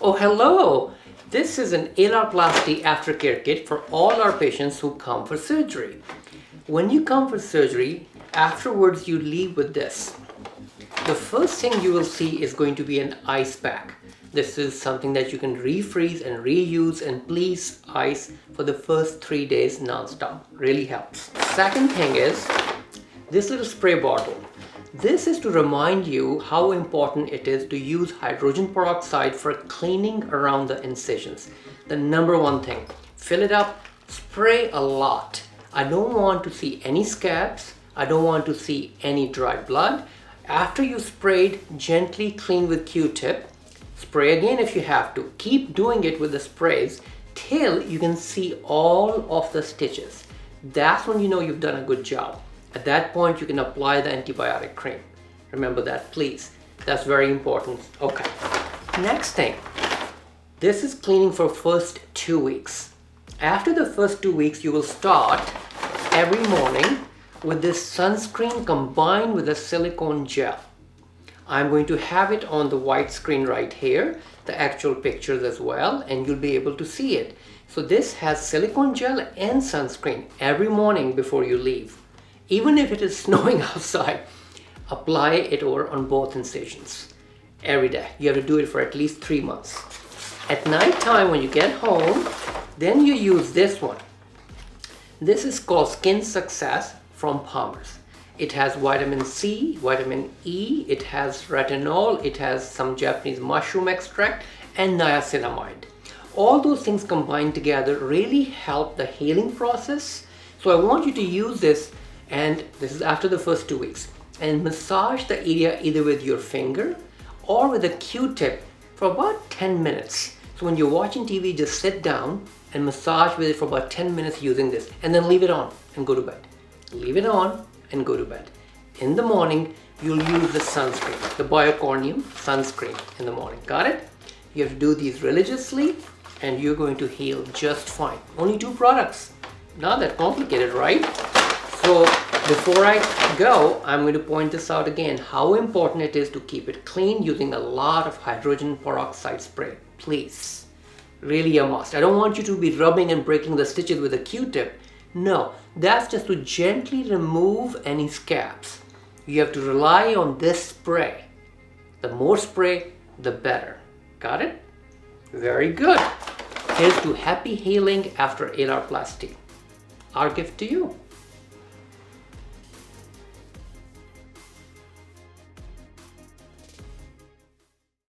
Oh, hello! This is an Alarplasty aftercare kit for all our patients who come for surgery. When you come for surgery, afterwards you leave with this. The first thing you will see is going to be an ice pack. This is something that you can refreeze and reuse, and please ice for the first 3 days non-stop. Really helps. Second thing is this little spray bottle. This is to remind you how important it is to use hydrogen peroxide for cleaning around the incisions. The number one thing. Fill it up, spray a lot. I don't want to see any scabs. I don't want to see any dry blood. After you sprayed, gently clean with Q-tip. Spray again if you have to. Keep doing it with the sprays till you can see all of the stitches. That's when you know you've done a good job. At that point, you can apply the antibiotic cream. Remember that, please. That's very important. Okay. Next thing. This is cleaning for first 2 weeks. After the first 2 weeks, you will start every morning with this sunscreen combined with a silicone gel. I'm going to have it on the white screen right here, the actual pictures as well, and you'll be able to see it. So this has silicone gel and sunscreen every morning before you leave. Even if it is snowing outside, apply it over on both incisions every day. You have to do it for at least 3 months. At night time when you get home, then you use this one. This is called Skin Success from Palmer's. It has vitamin C, vitamin E, it has retinol, it has some Japanese mushroom extract and niacinamide. All those things combined together really help the healing process. So I want you to use this, and this is after the first 2 weeks, and massage the area either with your finger or with a Q-tip for about 10 minutes. So when you're watching TV, just sit down and massage with it for about 10 minutes using this, and then leave it on and go to bed. Leave it on and go to bed. In the morning, you'll use the sunscreen, the Biocornium sunscreen in the morning. Got it? You have to do these religiously and you're going to heal just fine. Only 2 products. Not that complicated, right? So before I go, I'm going to point this out again, how important it is to keep it clean using a lot of hydrogen peroxide spray. Please. Really a must. I don't want you to be rubbing and breaking the stitches with a Q-tip. No, that's just to gently remove any scabs. You have to rely on this spray. The more spray, the better. Got it? Very good. Here's to happy healing after Alarplasty. Our gift to you.